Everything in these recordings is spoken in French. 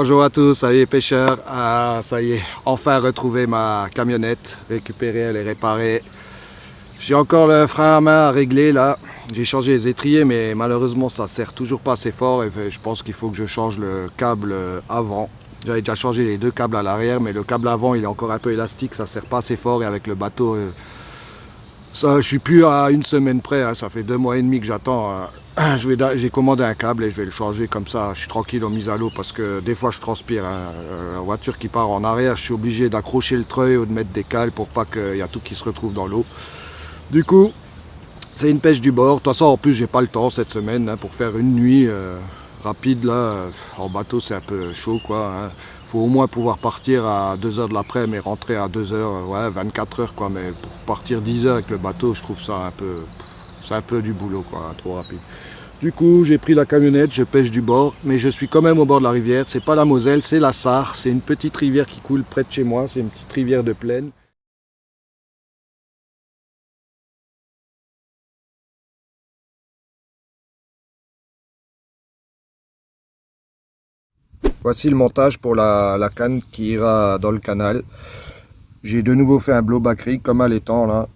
Bonjour à tous, ça y est pêcheurs, ça y est, enfin retrouvé ma camionnette, récupérée, elle est réparée. J'ai encore le frein à main à régler là, j'ai changé les étriers mais malheureusement ça sert toujours pas assez fort et je pense qu'il faut que je change le câble avant. J'avais déjà changé les deux câbles à l'arrière mais le câble avant il est encore un peu élastique, ça sert pas assez fort et avec le bateau, ça, je suis plus à une semaine près, hein, ça fait 2 mois et demi que j'attends. J'ai commandé un câble et je vais le changer comme ça, je suis tranquille en mise à l'eau parce que des fois je transpire. Hein. La voiture qui part en arrière, je suis obligé d'accrocher le treuil ou de mettre des cales pour pas qu'il y a tout qui se retrouve dans l'eau. Du coup, c'est une pêche du bord. De toute façon, en plus, j'ai pas le temps cette semaine hein, pour faire une nuit rapide là. En bateau, c'est un peu chaud quoi. Hein. Faut au moins pouvoir partir à 2h de l'après-midi et rentrer à 2h, ouais, 24h quoi. Mais pour partir 10h avec le bateau, je trouve ça un peu... C'est un peu du boulot quoi, hein, trop rapide. Du coup, j'ai pris la camionnette, je pêche du bord, mais je suis quand même au bord de la rivière. C'est pas la Moselle, c'est la Sarre. C'est une petite rivière qui coule près de chez moi. C'est une petite rivière de plaine. Voici le montage pour la canne qui ira dans le canal. J'ai de nouveau fait un blowback rig comme à l'étang là.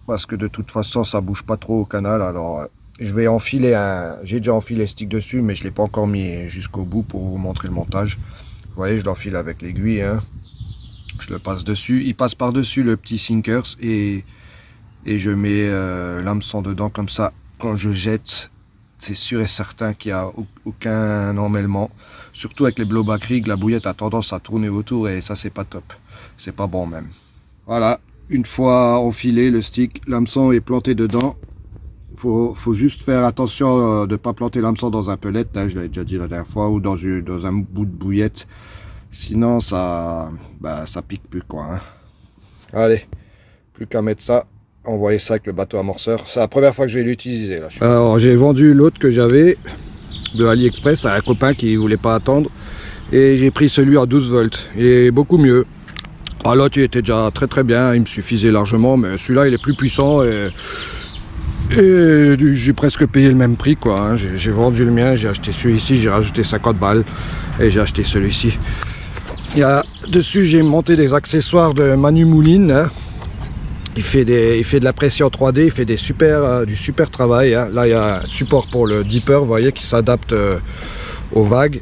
Parce que de toute façon ça bouge pas trop au canal. Alors je vais enfiler j'ai déjà enfilé le stick dessus mais je l'ai pas encore mis jusqu'au bout pour vous montrer le montage. Vous voyez, je l'enfile avec l'aiguille. Hein. Je le passe dessus. Il passe par dessus le petit sinkers et je mets l'hameçon dedans comme ça. Quand je jette, c'est sûr et certain qu'il n'y a aucun emmêlement. Surtout avec les blowback rig, la bouillette a tendance à tourner autour et ça c'est pas top. C'est pas bon même. Voilà, une fois enfilé le stick, l'hameçon est planté dedans. Faut juste faire attention de ne pas planter l'hameçon dans un pellet, là, je l'avais déjà dit la dernière fois, ou dans un bout de bouillette. Sinon ça pique plus quoi. Hein. Allez, plus qu'à mettre ça. Envoyer ça avec le bateau amorceur. C'est la première fois que je vais l'utiliser. Alors j'ai vendu l'autre que j'avais de AliExpress à un copain qui voulait pas attendre. Et j'ai pris celui à 12 volts. Il est beaucoup mieux. Ah, l'autre il était déjà très bien, il me suffisait largement. Mais celui-là il est plus puissant et j'ai presque payé le même prix quoi. Hein. J'ai vendu le mien, j'ai acheté celui-ci, j'ai rajouté 50 balles. Et j'ai acheté celui-ci. Dessus j'ai monté des accessoires de Manu Mouline. Hein. Il fait de la pression 3D, il fait du super travail. Hein. Là, il y a un support pour le dipper, vous voyez, qui s'adapte aux vagues.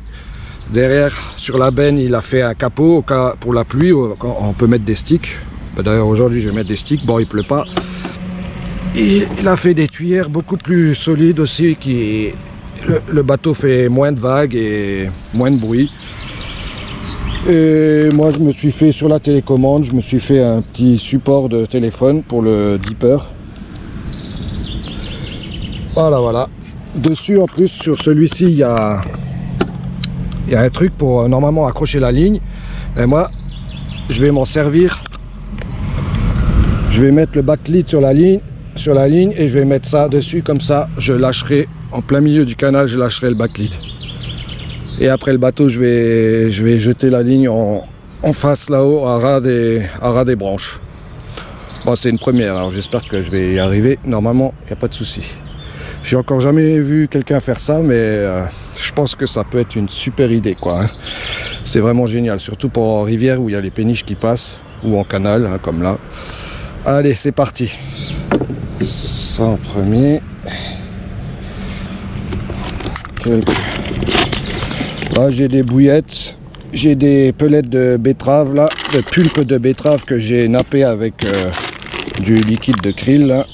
Derrière, sur la benne, il a fait un capot pour la pluie. On peut mettre des sticks. D'ailleurs, aujourd'hui, je vais mettre des sticks. Bon, il pleut pas. Et il a fait des tuyères beaucoup plus solides aussi. Le bateau fait moins de vagues et moins de bruit. Et moi je me suis fait sur la télécommande, je me suis fait un petit support de téléphone pour le dipper. Voilà. Dessus en plus sur celui-ci il y a un truc pour normalement accrocher la ligne. Et moi je vais m'en servir. Je vais mettre le backlead sur la ligne et je vais mettre ça dessus comme ça. Je lâcherai en plein milieu du canal, je lâcherai le backlead. Et après le bateau, je vais jeter la ligne en face là-haut, à ras des branches. Bon, c'est une première, alors j'espère que je vais y arriver. Normalement, il n'y a pas de souci. J'ai encore jamais vu quelqu'un faire ça, mais je pense que ça peut être une super idée, quoi. Hein. C'est vraiment génial, surtout pour en rivière où il y a les péniches qui passent, ou en canal, hein, comme là. Allez, c'est parti. Ça en premier. Là j'ai des bouillettes, j'ai des pelettes de betterave là, de pulpe de betterave que j'ai nappé avec du liquide de krill là.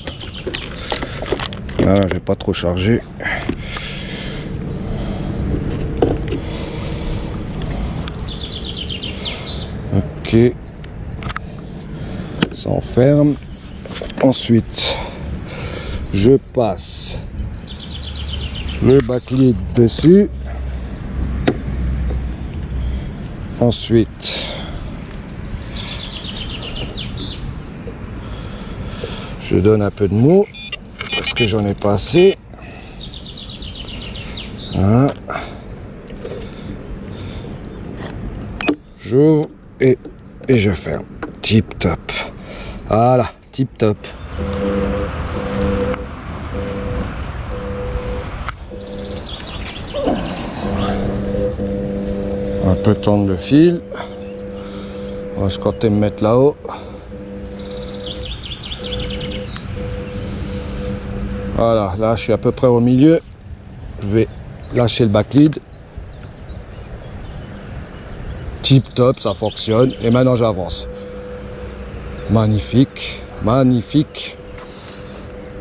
Là, j'ai pas trop chargé. Ok, ça enferme. Ensuite, je passe le backlead dessus. Ensuite, je donne un peu de mou parce que j'en ai pas assez. Voilà. J'ouvre et je ferme. Tip top. Voilà, tip top. Un peu tendre le fil. Je comptais me mettre là-haut. Voilà, là je suis à peu près au milieu. Je vais lâcher le back lead. Tip top, ça fonctionne. Et maintenant j'avance. Magnifique, magnifique.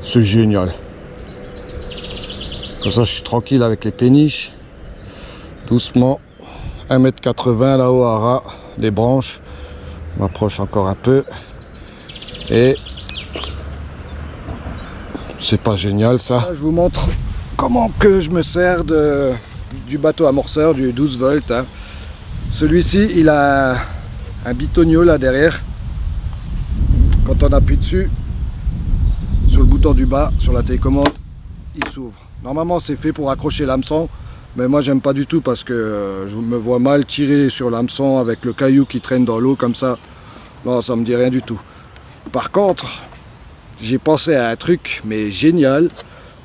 C'est génial. Comme ça je suis tranquille avec les péniches. Doucement. 1,80 m là-haut à ras. Les branches. Je m'approche encore un peu. Et c'est pas génial ça. Là, je vous montre comment que je me sers du bateau amorceur du 12 volts. Hein. Celui-ci, il a un bitonio là derrière. Quand on appuie dessus, sur le bouton du bas, sur la télécommande, il s'ouvre. Normalement, c'est fait pour accrocher l'hameçon, mais moi, j'aime pas du tout parce que je me vois mal tirer sur l'hameçon avec le caillou qui traîne dans l'eau comme ça. Non, ça me dit rien du tout. Par contre, j'ai pensé à un truc, mais génial.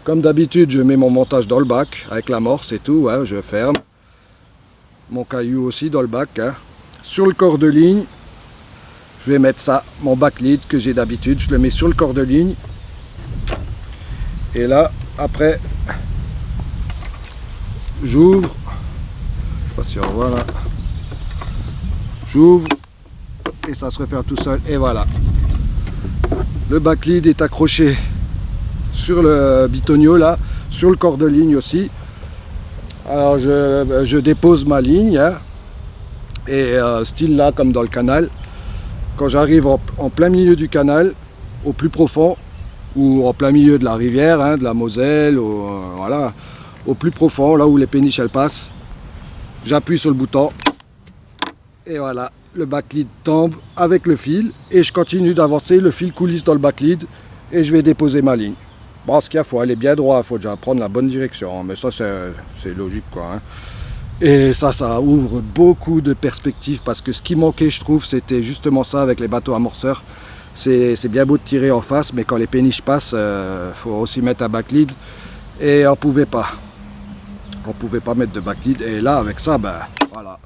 Comme d'habitude, je mets mon montage dans le bac avec l'amorce et tout. Hein, je ferme. Mon caillou aussi dans le bac. Hein. Sur le corps de ligne, je vais mettre ça, mon back lead que j'ai d'habitude. Je le mets sur le corps de ligne. Et là, après, j'ouvre. Je sais pas si on voit là. J'ouvre. Et ça se referme tout seul. Et voilà. Le back lead est accroché sur le bitonio là, sur le corps de ligne aussi. Alors je dépose ma ligne hein, et style là comme dans le canal. Quand j'arrive en plein milieu du canal, au plus profond, ou en plein milieu de la rivière, hein, de la Moselle, ou, voilà, au plus profond, là où les péniches elles passent, j'appuie sur le bouton et voilà. Le back lead tombe avec le fil et je continue d'avancer, le fil coulisse dans le back lead et je vais déposer ma ligne. Bon, ce qu'il y a, faut aller bien droit, il faut déjà prendre la bonne direction, mais ça c'est logique quoi. Hein. Et ça ouvre beaucoup de perspectives parce que ce qui manquait, je trouve, c'était justement ça avec les bateaux amorceurs. C'est bien beau de tirer en face, mais quand les péniches passent, faut aussi mettre un back lead et on pouvait pas mettre de back lead et là avec ça, ben voilà.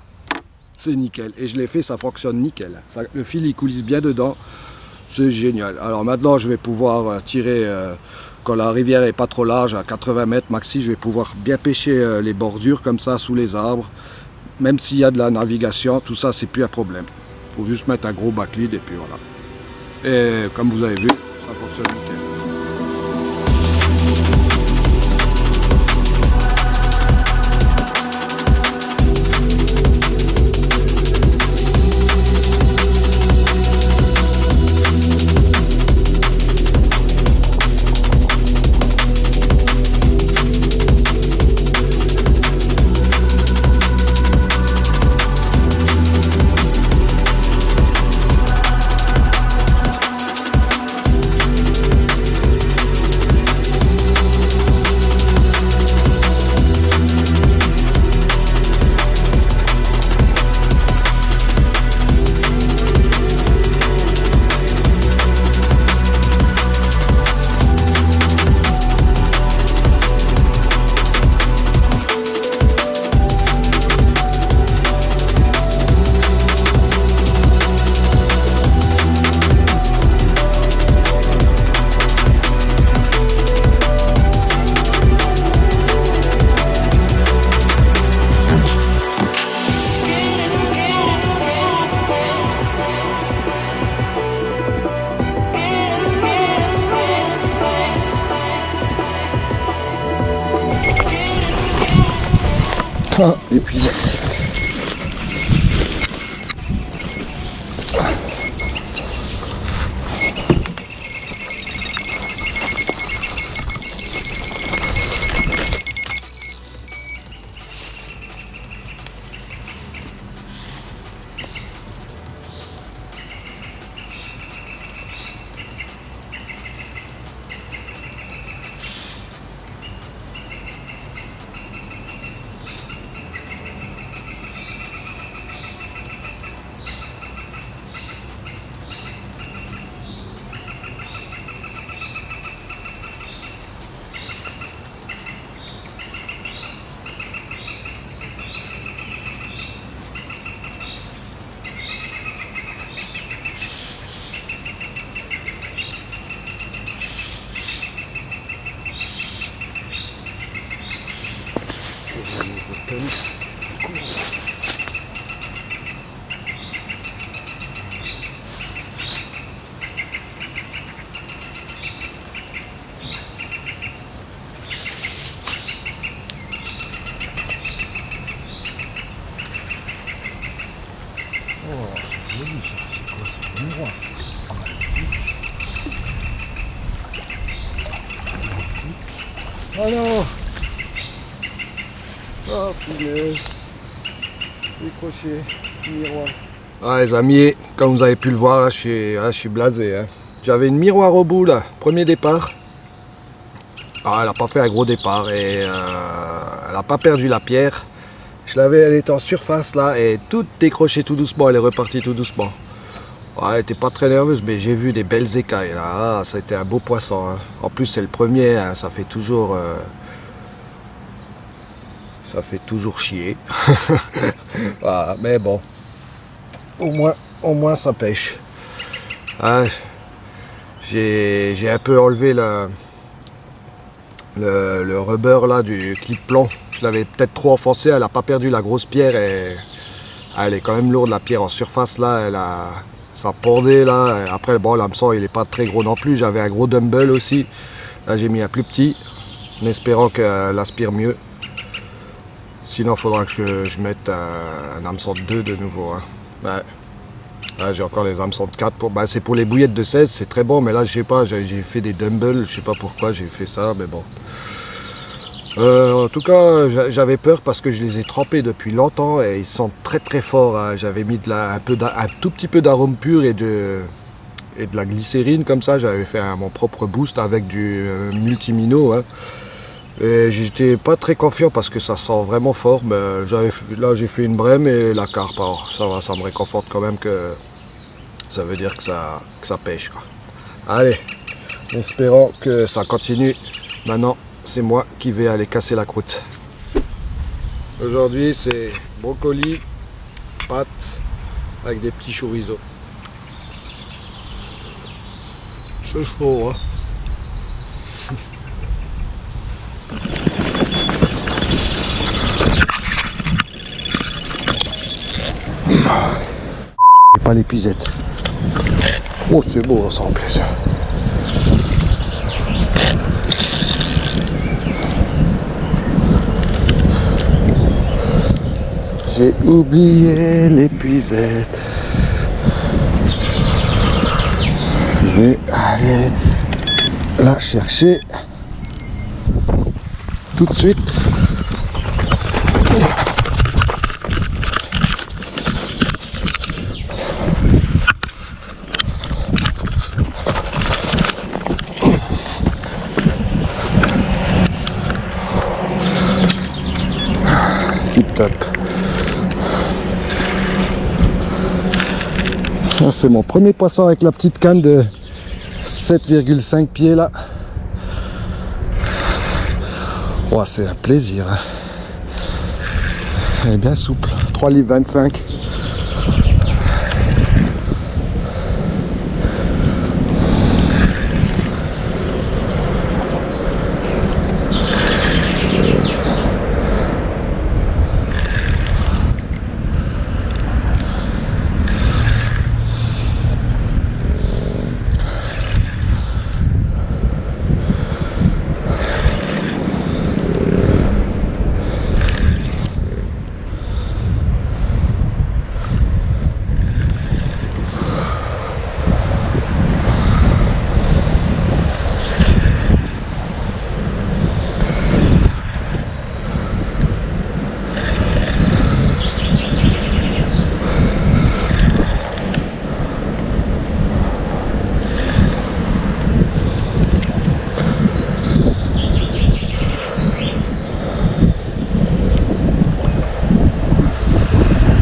C'est nickel. Et je l'ai fait, ça fonctionne nickel. Ça, le fil, il coulisse bien dedans. C'est génial. Alors maintenant, je vais pouvoir tirer, quand la rivière est pas trop large, à 80 mètres maxi, je vais pouvoir bien pêcher les bordures comme ça, sous les arbres. Même s'il y a de la navigation, tout ça, c'est plus un problème. Il faut juste mettre un gros back lead et puis voilà. Et comme vous avez vu, ça fonctionne nickel. Épuisé. Oh, joli ça, c'est quoi, c'est un miroir. Oh non. Oh punaise. Décroché, miroir. Ah les amis, comme vous avez pu le voir, là, je suis blasé. Hein. J'avais une miroir au bout là, premier départ. Ah, elle n'a pas fait un gros départ et elle n'a pas perdu la pierre. Elle était en surface là et tout décroché tout doucement, elle est repartie tout doucement. Ouais, elle n'était pas très nerveuse, mais j'ai vu des belles écailles là. Ah, ça a été un beau poisson. Hein. En plus, c'est le premier, hein, ça fait toujours chier. Voilà, mais bon, au moins ça pêche. Ah, j'ai un peu enlevé le rubber là du clip plomb. Je l'avais peut-être trop enfoncé, elle n'a pas perdu la grosse pierre et elle est quand même lourde la pierre en surface là, ça pendait là. Après bon, l'hameçon il est pas très gros non plus, j'avais un gros dumbbell aussi. Là j'ai mis un plus petit en espérant qu'elle aspire mieux. Sinon il faudra que je mette un hameçon de 2 de nouveau. Hein. Ouais. Là, j'ai encore les hameçons de 4. C'est pour les bouillettes de 16, c'est très bon, mais là je sais pas, j'ai fait des dumbbells, je sais pas pourquoi j'ai fait ça, mais bon. En tout cas, j'avais peur parce que je les ai trempés depuis longtemps et ils sont très très forts. Hein. J'avais mis un tout petit peu d'arôme pur et de la glycérine comme ça. J'avais fait mon propre boost avec du multimino. Hein. Et j'étais pas très confiant parce que ça sent vraiment fort. Mais là j'ai fait une brème et la carpe. Alors ça va, ça me réconforte quand même que ça veut dire que ça pêche. Quoi. Allez, espérons que ça continue. Maintenant, c'est moi qui vais aller casser la croûte. Aujourd'hui, c'est brocoli, pâtes avec des petits chorizo. C'est chaud, hein. Et pas l'épuisette. Oh, c'est beau ça en plus. J'ai oublié l'épuisette. Je vais aller la chercher tout de suite. Tip top. C'est mon premier poisson avec la petite canne de 7,5 pieds là. Oh, c'est un plaisir. Elle est bien souple. 3 livres 25.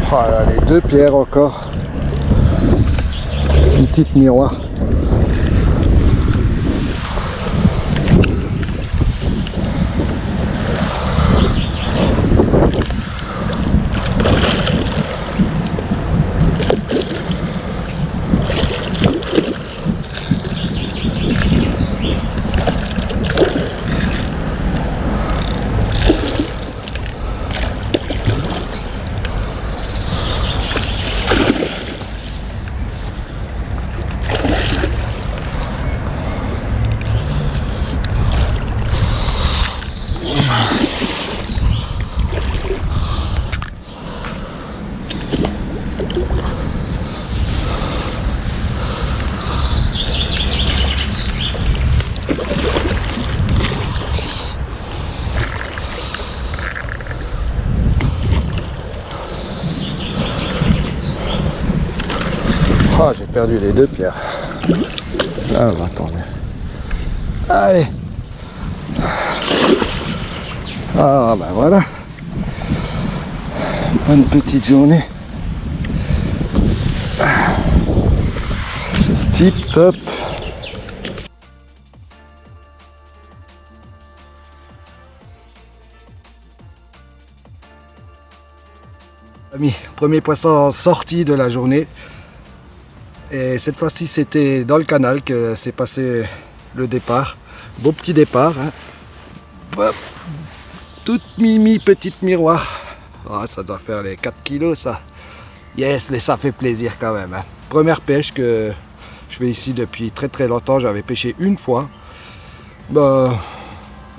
Voilà, les deux pierres encore. Une petite miroir. Oh, j'ai perdu les deux pierres. Là, on va attendre. Allez. Ah, ben voilà. Bonne petite journée. Tip top. Amis, premier poisson sorti de la journée. Et cette fois-ci, c'était dans le canal que s'est passé le départ. Beau petit départ. Hein. Hop. Toute mimi, petite miroir. Oh, ça doit faire les 4 kilos ça. Yes, mais ça fait plaisir quand même. Hein. Première pêche que je fais ici depuis très très longtemps. J'avais pêché une fois. Bah,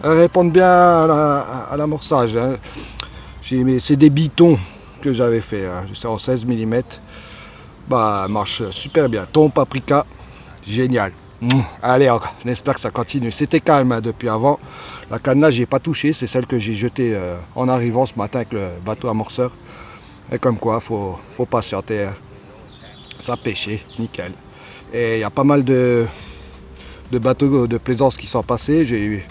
elles répondent bien à l'amorçage. Hein. C'est des bitons que j'avais fait. Hein. C'est en 16 mm. Bah, marche super bien. Thon, paprika, génial. Allez, j'espère que ça continue. C'était calme hein, depuis avant. La canne là, j'ai pas touché. C'est celle que j'ai jetée en arrivant ce matin avec le bateau amorceur. Et comme quoi, faut patienter. Hein. Ça pêchait, nickel. Et il y a pas mal de bateaux de plaisance qui sont passés.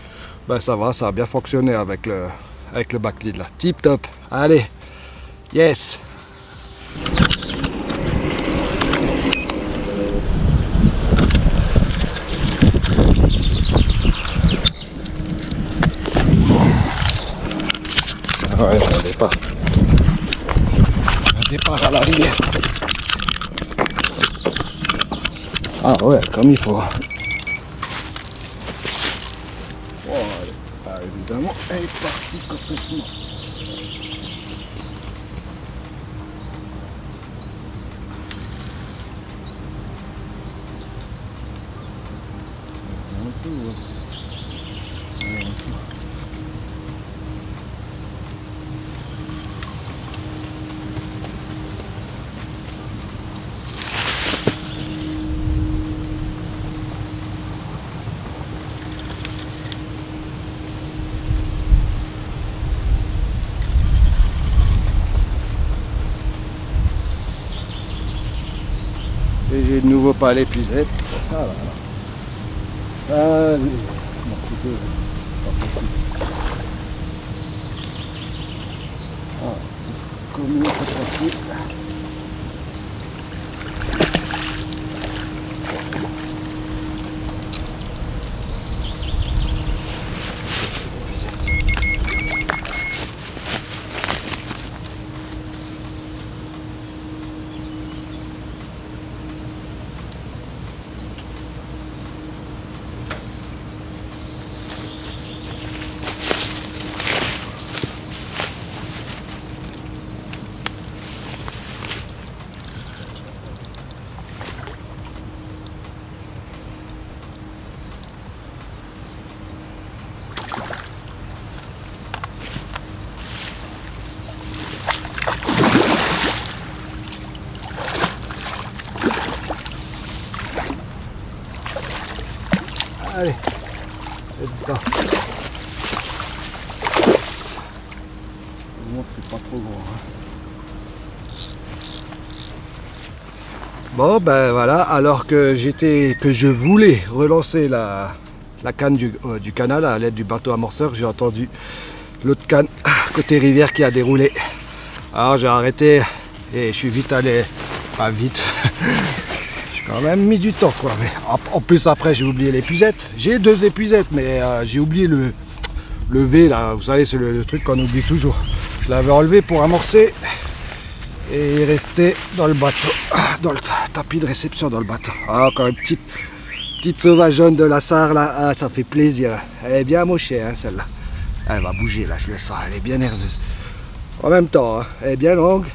Ben ça va, ça a bien fonctionné avec le backlead là. Tip top. Allez, yes. Ouais, un départ. Un départ à la rivière. Ah ouais, comme il faut. Oh, évidemment, elle est partie complètement. Et j'ai de nouveau pas l'épuisette. Ah là là. Allez. Non, plutôt, pas possible. Ah, comme c'est possible. Allez, c'est dedans. Yes. Au moins c'est pas trop gros. Hein. Bon ben voilà, alors que je voulais relancer la canne du canal à l'aide du bateau amorceur, j'ai entendu l'autre canne côté rivière qui a déroulé. Alors j'ai arrêté et je suis vite allé, pas vite. Quand même mis du temps quoi, mais en plus après j'ai oublié l'épuisette. J'ai 2 épuisettes mais j'ai oublié le V là, vous savez c'est le truc qu'on oublie toujours. Je l'avais enlevé pour amorcer et il restait dans le bateau, dans le tapis de réception dans le bateau. Ah, encore une petite sauvage jaune de la Sarre là, ah, ça fait plaisir. Elle est bien mochée hein, celle-là. Elle va bouger là, je le sens, elle est bien nerveuse. En même temps, hein, elle est bien longue.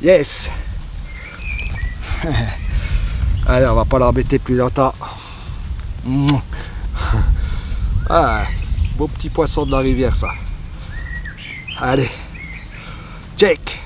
Yes. Allez, on va pas l'embêter plus longtemps. Ah, beau petit poisson de la rivière ça. Allez, check.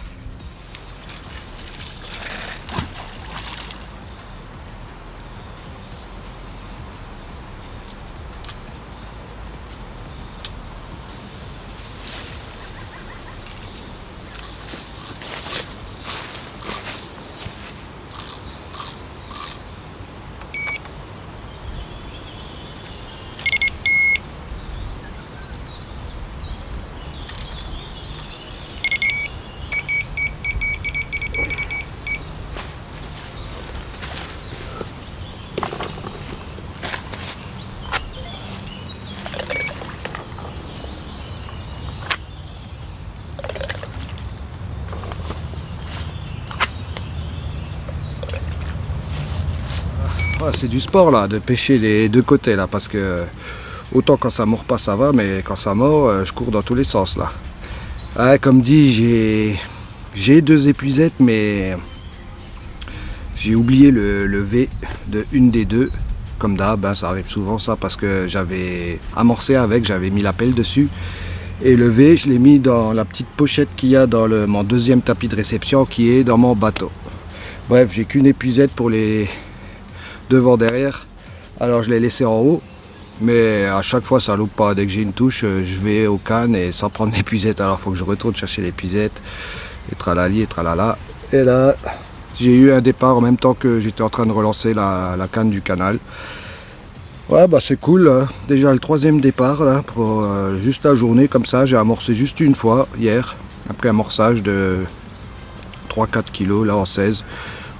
Ouais, c'est du sport là, de pêcher les deux côtés là, parce que autant quand ça mord pas ça va, mais quand ça mord, je cours dans tous les sens là. Ouais, comme dit, j'ai deux épuisettes, mais j'ai oublié le V de une des deux. Comme d'hab, hein, ça arrive souvent ça, parce que j'avais amorcé avec, j'avais mis la pelle dessus. Et le V, je l'ai mis dans la petite pochette qu'il y a dans mon deuxième tapis de réception qui est dans mon bateau. Bref, j'ai qu'une épuisette pour les devant derrière. Alors je l'ai laissé en haut. Mais à chaque fois ça loupe pas. Dès que j'ai une touche, je vais au canne et sans prendre l'épuisette. Alors il faut que je retourne chercher l'épuisette. Et tralali et tralala. Et là, j'ai eu un départ en même temps que j'étais en train de relancer la canne du canal. Ouais, bah c'est cool, hein. Déjà le troisième départ là, pour juste la journée comme ça. J'ai amorcé juste une fois hier, après amorçage de 3-4 kg là en 16.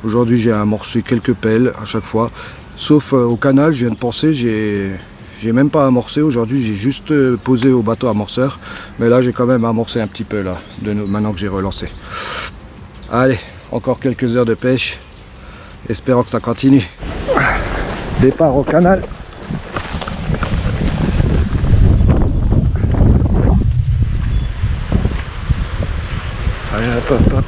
Aujourd'hui j'ai amorcé quelques pelles à chaque fois. Sauf au canal, je viens de penser, j'ai même pas amorcé. Aujourd'hui j'ai juste posé au bateau amorceur. Mais là j'ai quand même amorcé un petit peu là, maintenant que j'ai relancé. Allez, encore quelques heures de pêche. Espérons que ça continue. Départ au canal. Allez, hop, hop, hop.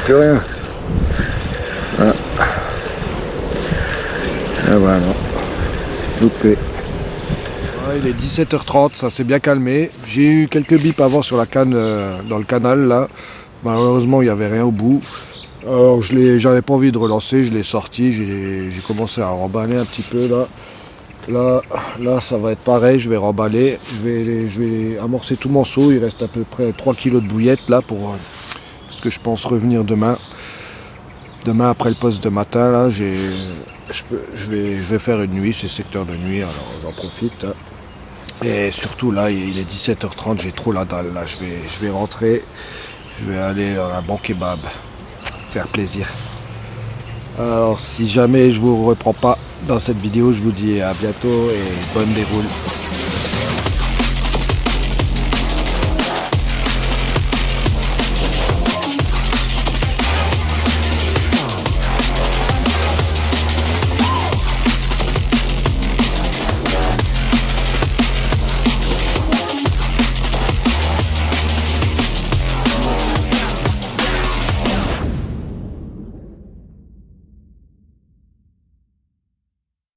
Plus rien. Ah. Ah bah non. Loupé. Ouais, il est 17h30, ça s'est bien calmé. J'ai eu quelques bips avant sur la canne dans le canal là. Malheureusement il n'y avait rien au bout. Alors j'avais pas envie de relancer, je l'ai sorti, j'ai commencé à remballer un petit peu là. Là, ça va être pareil, je vais remballer, je vais amorcer tout mon seau, il reste à peu près 3 kg de bouillette là, parce que je pense revenir demain. Demain après le poste de matin, là, je vais faire une nuit, c'est secteur de nuit, alors j'en profite. Hein. Et surtout là, il est 17h30, j'ai trop la dalle là, je vais rentrer, je vais aller à un bon kebab, faire plaisir. Alors si jamais je vous reprends pas dans cette vidéo, je vous dis à bientôt et bonne déroule.